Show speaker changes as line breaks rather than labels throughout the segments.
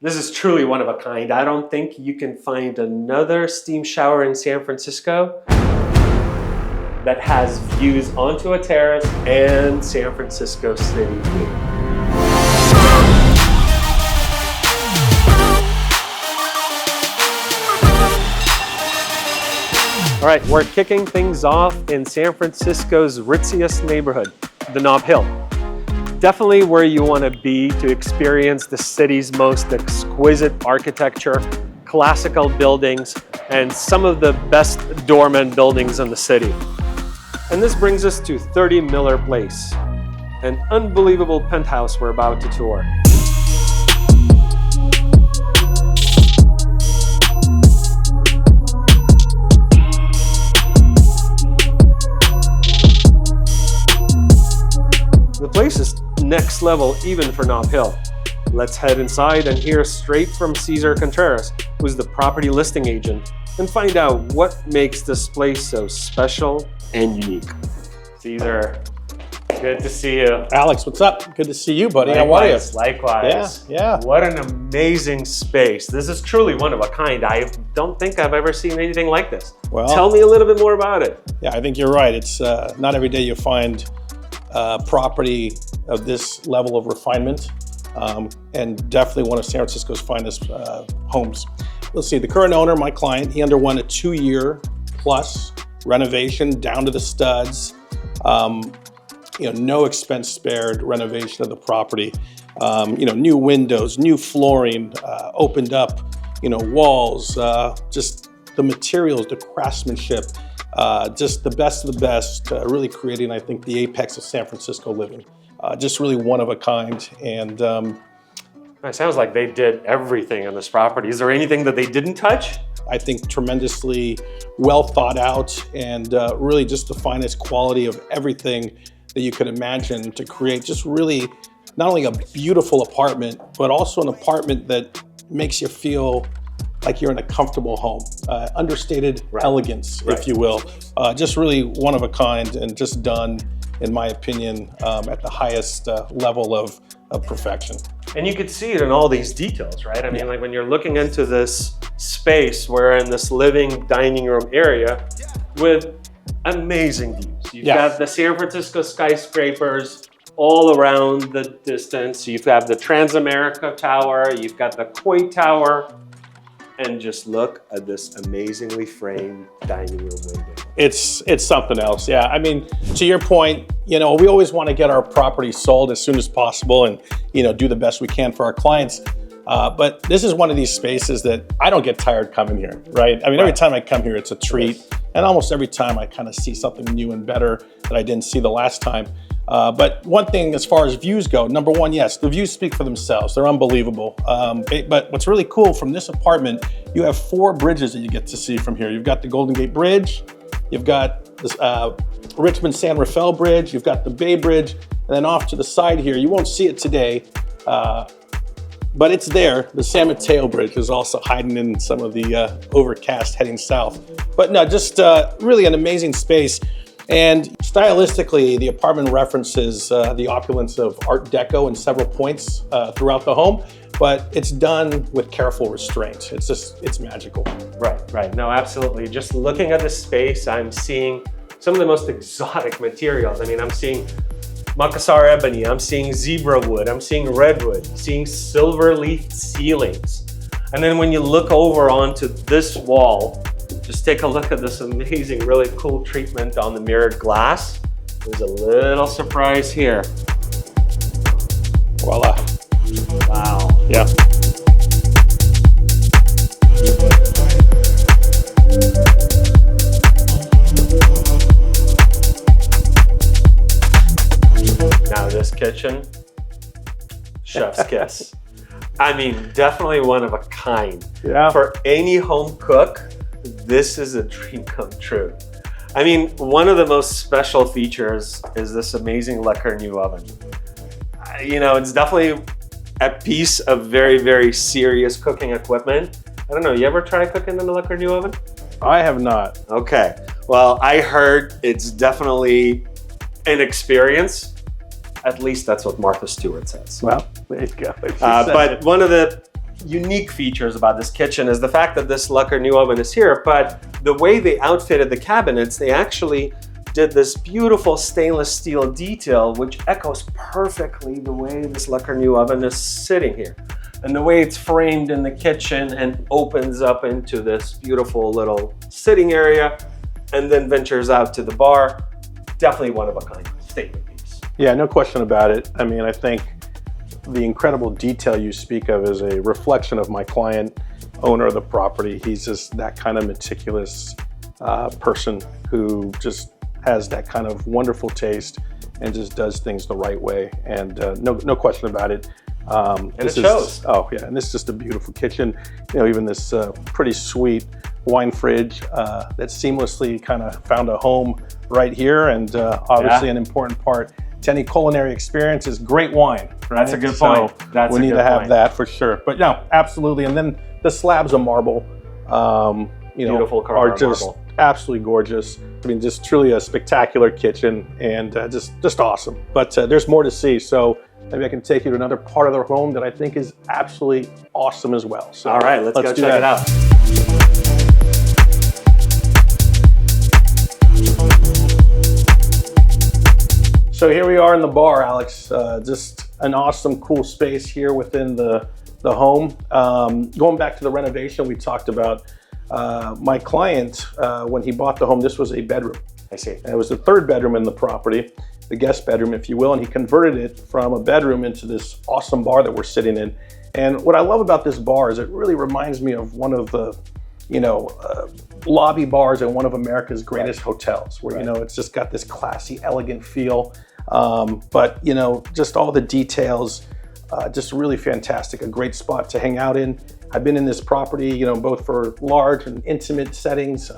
This is truly one of a kind. I don't think you can find another steam shower in San Francisco that has views onto a terrace and San Francisco City. All right, we're kicking things off in San Francisco's ritziest neighborhood, the Nob Hill. Definitely where you want to be to experience the city's most exquisite architecture, classical buildings, and some of the best doorman buildings in the city. And this brings us to 30 Miller Place, an unbelievable penthouse we're about to tour. The place is next level even for Nob Hill. Let's head inside and hear straight from Caesar Contreras, who's the property listing agent, and find out what makes this place so special and unique. Caesar, good to see you.
Alex, what's up? Good to see you, buddy.
Likewise,
how are you?
Likewise.
Yeah.
What an amazing space. This is truly one of a kind. I don't think I've ever seen anything like this.
Well,
tell me a little bit more about it.
Yeah, I think you're right. It's not every day you find property of this level of refinement, and definitely one of San Francisco's finest homes. Let's see, the current owner, my client, he underwent a 2-year plus renovation down to the studs. No expense spared renovation of the property. New windows, new flooring, opened up, walls, just the materials, the craftsmanship, just the best of the best, really creating, I think, the apex of San Francisco living. Just really one of a kind. And
it sounds like they did everything on this property. Is there anything that they didn't touch?
I think tremendously well thought out, and really just the finest quality of everything that you could imagine to create just really not only a beautiful apartment, but also an apartment that makes you feel like you're in a comfortable home. Understated elegance, if you will. Just really one of a kind, and just done, in my opinion, at the highest level of perfection.
And you could see it in all these details, right? I mean, like when you're looking into this space, we're in this living dining room area with amazing views. You've got the San Francisco skyscrapers all around the distance. You've got the Transamerica Tower, you've got the Coit Tower, and just look at this amazingly framed dining room window.
It's something else, yeah. I mean, to your point, we always want to get our property sold as soon as possible and, do the best we can for our clients. But this is one of these spaces that I don't get tired coming here, right? I mean, every time I come here, it's a treat. And almost every time I kind of see something new and better that I didn't see the last time. But one thing as far as views go, number one, yes, the views speak for themselves. They're unbelievable. But what's really cool from this apartment, you have 4 bridges that you get to see from here. You've got the Golden Gate Bridge, you've got this Richmond San Rafael Bridge, you've got the Bay Bridge, and then off to the side here, you won't see it today, but it's there. The San Mateo Bridge is also hiding in some of the overcast heading south. But no, just really an amazing space. And stylistically, the apartment references the opulence of Art Deco in several points throughout the home, but it's done with careful restraint. It's magical.
Right. No, absolutely. Just looking at this space, I'm seeing some of the most exotic materials. I mean, I'm seeing Makassar ebony, I'm seeing zebra wood, I'm seeing redwood, seeing silver leaf ceilings. And then when you look over onto this wall, just take a look at this amazing, really cool treatment on the mirrored glass. There's a little surprise here.
Voila.
Wow.
Yeah.
Now this kitchen, chef's kiss. I mean, definitely one of a kind.
Yeah.
For any home cook, this is a dream come true. I mean, one of the most special features is this amazing Le Cornue oven. It's definitely a piece of very, very serious cooking equipment. I don't know, you ever try cooking in a Le Cornue oven?
I have not.
Okay, well, I heard it's definitely an experience. At least that's what Martha Stewart says.
Well, there you go.
But one of the unique features about this kitchen is the fact that this Le Cornue oven is here, but the way they outfitted the cabinets, they actually did this beautiful stainless steel detail, which echoes perfectly the way this Le Cornue oven is sitting here. And the way it's framed in the kitchen and opens up into this beautiful little sitting area and then ventures out to the bar. Definitely one of a kind statement piece.
Yeah, no question about it. I mean, I think the incredible detail you speak of is a reflection of my client, owner of the property. He's just that kind of meticulous person who just has that kind of wonderful taste and just does things the right way. And no question about it.
And it shows.
Oh yeah, and this is just a beautiful kitchen. You know, even this pretty sweet wine fridge that seamlessly kind of found a home right here. And obviously an important part to any culinary experience is great wine. Right?
That's a good point.
We need to have that for sure. But no, absolutely. And then the slabs of marble,
beautiful
are just
marble.
Absolutely gorgeous. I mean, just truly a spectacular kitchen and just awesome. But there's more to see. So maybe I can take you to another part of the home that I think is absolutely awesome as well. So
all right, let's go check it out.
So here we are in the bar, Alex. Just an awesome, cool space here within the home. Going back to the renovation we talked about, my client, when he bought the home, this was a bedroom.
I see.
And it was the third bedroom in the property, the guest bedroom, if you will, and he converted it from a bedroom into this awesome bar that we're sitting in. And what I love about this bar is it really reminds me of one of the, lobby bars in one of America's greatest hotels, where, it's just got this classy, elegant feel. But, just all the details, just really fantastic, a great spot to hang out in. I've been in this property, both for large and intimate settings,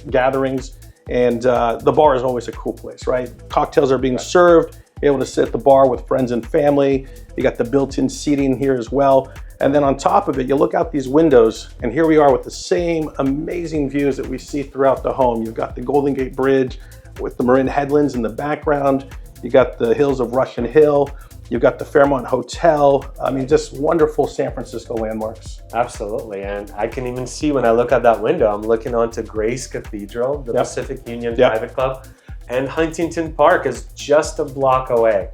gatherings, and the bar is always a cool place, right? Cocktails are being served, able to sit at the bar with friends and family. You got the built-in seating here as well. And then on top of it, you look out these windows, and here we are with the same amazing views that we see throughout the home. You've got the Golden Gate Bridge with the Marin Headlands in the background. You got the hills of Russian Hill. You've got the Fairmont Hotel. I mean, just wonderful San Francisco landmarks.
Absolutely, and I can even see when I look out that window, I'm looking onto Grace Cathedral, the Pacific Union Private Club, and Huntington Park is just a block away.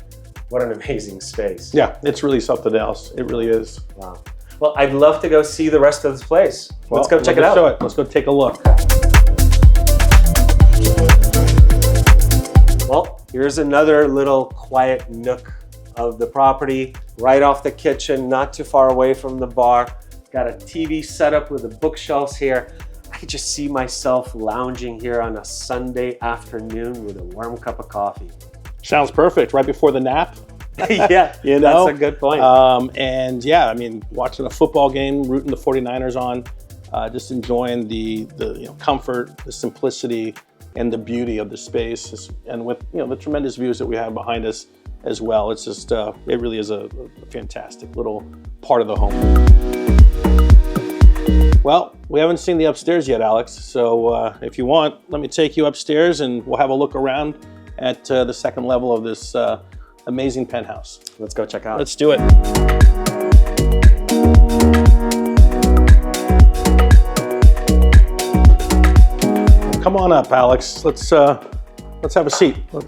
What an amazing space.
Yeah, it's really something else. It really is.
Wow. Well, I'd love to go see the rest of this place. Let's go check it out.
Show it. Let's go take a look.
Well, here's another little quiet nook of the property, right off the kitchen, not too far away from the bar. Got a TV set up with the bookshelves here. I could just see myself lounging here on a Sunday afternoon with a warm cup of coffee.
Sounds perfect. Right before the nap.
Yeah, that's a good point.
And yeah, I mean, watching a football game, rooting the 49ers on, just enjoying the comfort, the simplicity, and the beauty of the space, and with the tremendous views that we have behind us as well. It's just it really is a fantastic little part of the home. Well, we haven't seen the upstairs yet, Alex. So if you want, let me take you upstairs and we'll have a look around at the second level of this amazing penthouse.
Let's go check out.
Let's do it. Come on up, Alex. Let's have a seat.
All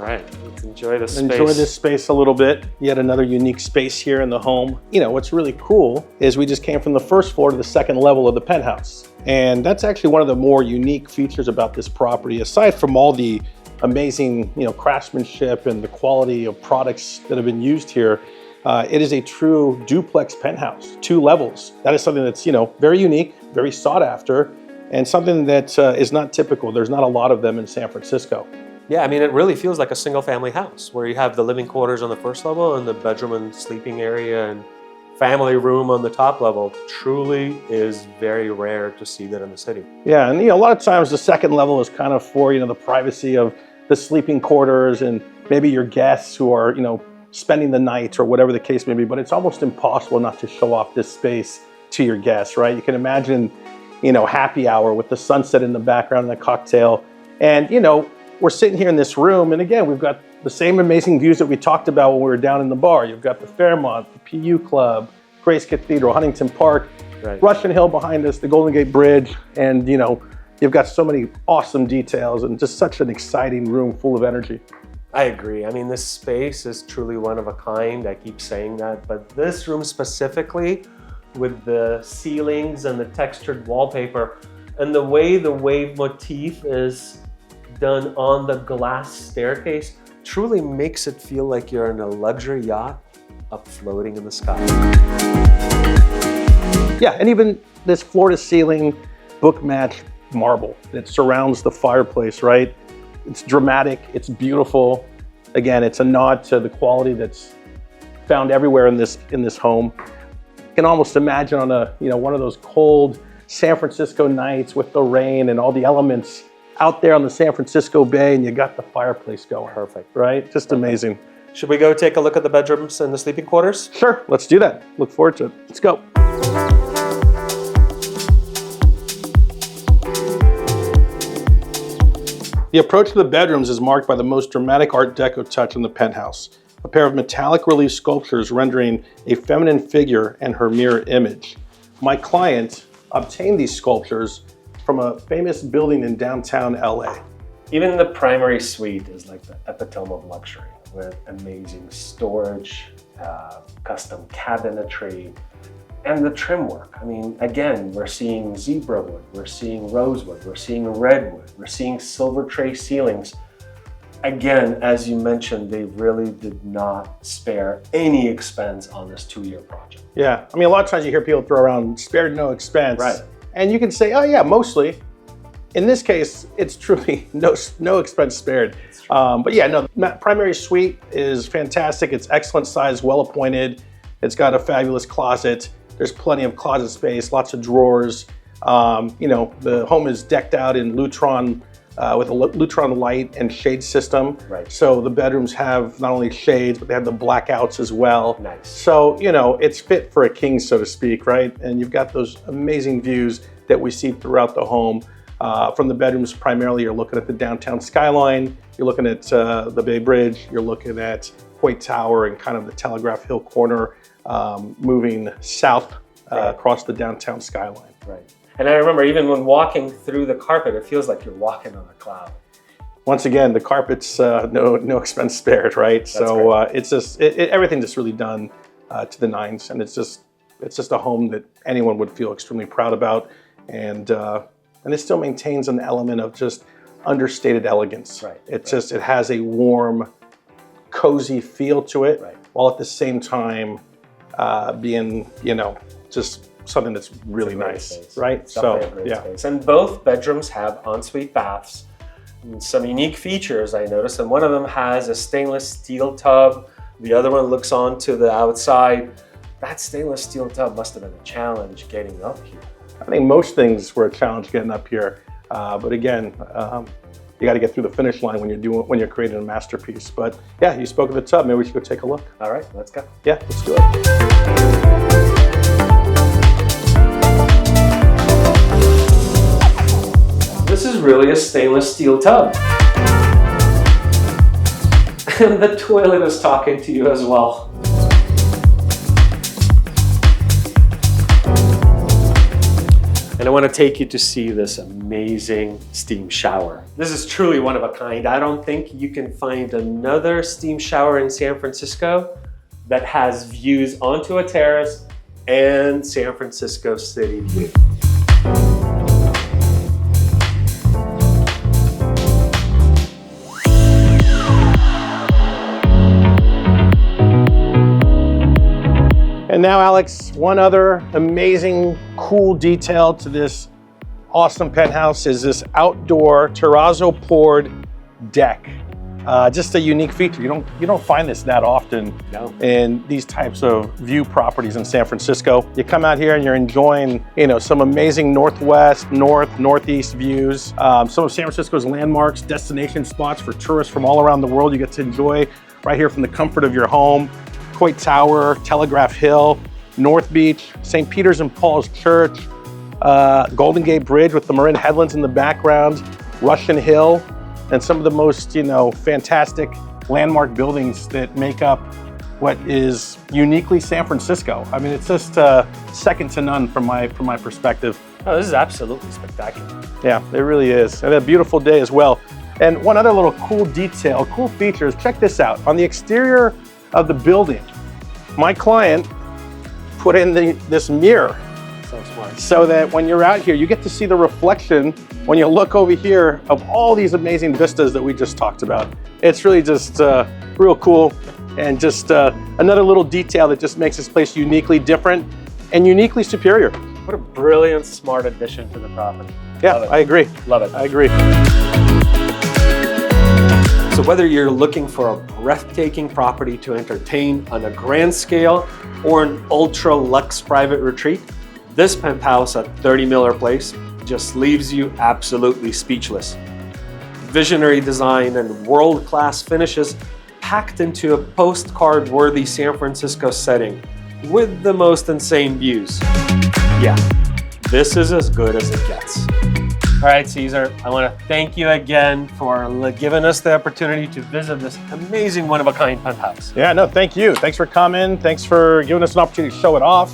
right. Let's enjoy this space.
Enjoy this space a little bit. Yet another unique space here in the home. What's really cool is we just came from the first floor to the second level of the penthouse. And that's actually one of the more unique features about this property, aside from all the amazing, craftsmanship and the quality of products that have been used here. It is a true duplex penthouse, 2 levels. That is something that's, very unique, very sought after, and something that is not typical. There's not a lot of them in San Francisco.
Yeah, I mean, it really feels like a single family house where you have the living quarters on the first level and the bedroom and sleeping area and family room on the top level. Truly is very rare to see that in the city.
Yeah, and a lot of times the second level is kind of for, the privacy of the sleeping quarters and maybe your guests who are, spending the night or whatever the case may be, but it's almost impossible not to show off this space to your guests, right? You can imagine, happy hour with the sunset in the background and a cocktail. And, we're sitting here in this room, and again, we've got the same amazing views that we talked about when we were down in the bar. You've got the Fairmont, the PU Club, Grace Cathedral, Huntington Park,
Right.
Russian Hill behind us, the Golden Gate Bridge, and you know, you've got so many awesome details and just such an exciting room full of energy.
I agree. I mean, this space is truly one of a kind. I keep saying that, but this room specifically, with the ceilings and the textured wallpaper, and the way the wave motif is done on the glass staircase, truly makes it feel like you're in a luxury yacht up floating in the sky.
Yeah, and even this floor-to-ceiling book match marble that surrounds the fireplace, right? It's dramatic, it's beautiful. Again, it's a nod to the quality that's found everywhere in this home. You can almost imagine on a, you know, one of those cold San Francisco nights with the rain and all the elements out there on the San Francisco Bay, and you got the fireplace going.
Perfect.
Right? Just amazing.
Should we go take a look at the bedrooms and the sleeping quarters?
Sure, let's do that. Look forward to it. Let's go. The approach to the bedrooms is marked by the most dramatic Art Deco touch in the penthouse, a pair of metallic relief sculptures rendering a feminine figure and her mirror image. My client obtained these sculptures from a famous building in downtown LA.
Even the primary suite is like the epitome of luxury, with amazing storage, custom cabinetry, and the trim work. I mean, again, we're seeing zebra wood, we're seeing rosewood, we're seeing redwood, we're seeing silver tray ceilings. Again, as you mentioned, they really did not spare any expense on this 2-year project.
Yeah, I mean, a lot of times you hear people throw around spared no expense.
Right.
And you can say, oh yeah, mostly. In this case, it's truly no expense spared. But yeah, no, the primary suite is fantastic. It's excellent size, well appointed. It's got a fabulous closet. There's plenty of closet space, lots of drawers. You know, the home is decked out in Lutron with a Lutron light and shade system.
Right.
So the bedrooms have not only shades, but they have the blackouts as well.
Nice.
So, you know, it's fit for a king, so to speak, right? And you've got those amazing views that we see throughout the home. From the bedrooms, primarily, you're looking at the downtown skyline, you're looking at the Bay Bridge, you're looking at Hoyt Tower and kind of the Telegraph Hill corner moving south across the downtown skyline.
Right. And I remember even when walking through the carpet, it feels like you're walking on a cloud.
Once again, the carpet's no expense spared, right? So it's just everything's just really done to the nines, and it's just a home that anyone would feel extremely proud about, and it still maintains an element of just understated elegance.
Right.
It has a warm, cozy feel to it,
Right.
while at the same time being, you know, just something that's really nice,
space.
right?
It's definitely a great space. And both bedrooms have ensuite baths. And some unique features I noticed, and one of them has a stainless steel tub. The other one looks onto the outside. That stainless steel tub must have been a challenge getting up here.
I think most things were a challenge getting up here, but again, you got to get through the finish line when you're creating a masterpiece. But yeah, you spoke of the tub. Maybe we should go take a look.
All right, let's go.
Yeah, let's do it.
This is really a stainless steel tub. And the toilet is talking to you as well. And I want to take you to see this amazing steam shower. This is truly one of a kind. I don't think you can find another steam shower in San Francisco that has views onto a terrace and San Francisco city view.
And now, Alex, one other amazing, cool detail to this awesome penthouse is this outdoor terrazzo poured deck. Just a unique feature. You don't find this that often in these types of view properties in San Francisco. You come out here and you're enjoying, you know, some amazing northwest, northeast views. Some of San Francisco's landmarks, destination spots for tourists from all around the world. You get to enjoy right here from the comfort of your home. Hoyt Tower, Telegraph Hill, North Beach, St. Peter's and Paul's Church, Golden Gate Bridge with the Marin Headlands in the background, Russian Hill, and some of the most, you know, fantastic landmark buildings that make up what is uniquely San Francisco. I mean, it's just second to none from my perspective.
Oh, this is absolutely spectacular.
Yeah, it really is. And a beautiful day as well. And one other little cool detail, cool feature is, check this out. On the exterior of the building, my client put in this mirror.
So smart.
So that when you're out here, you get to see the reflection when you look over here of all these amazing vistas that we just talked about. It's really just real cool, and just another little detail that just makes this place uniquely different and uniquely superior.
What a brilliant, smart addition to the property.
Yeah, I agree.
Love it.
I agree.
So whether you're looking for a breathtaking property to entertain on a grand scale or an ultra luxe private retreat, this penthouse at 30 Miller Place just leaves you absolutely speechless. Visionary design and world-class finishes packed into a postcard-worthy San Francisco setting with the most insane views. Yeah, this is as good as it gets. All right, Caesar, I want to thank you again for giving us the opportunity to visit this amazing one-of-a-kind penthouse.
Yeah, no, thank you. Thanks for coming. Thanks for giving us an opportunity to show it off.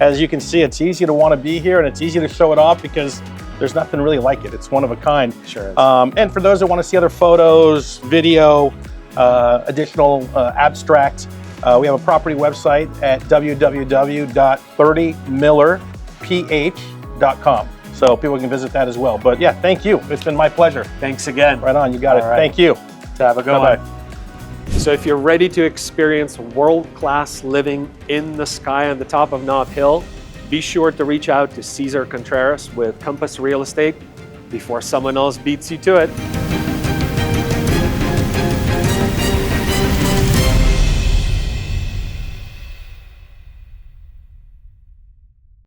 As you can see, it's easy to want to be here, and it's easy to show it off because there's nothing really like it. It's one of a kind.
Sure is.
And for those that want to see other photos, video, additional abstract, we have a property website at www.30millerph.com. So people can visit that as well. But yeah, thank you. It's been my pleasure.
Thanks again.
Right on, you got it.
All right.
Thank you.
Have a good
Bye-bye.
one. So if you're ready to experience world-class living in the sky on the top of Nob Hill, be sure to reach out to Caesar Contreras with Compass Real Estate before someone else beats you to it.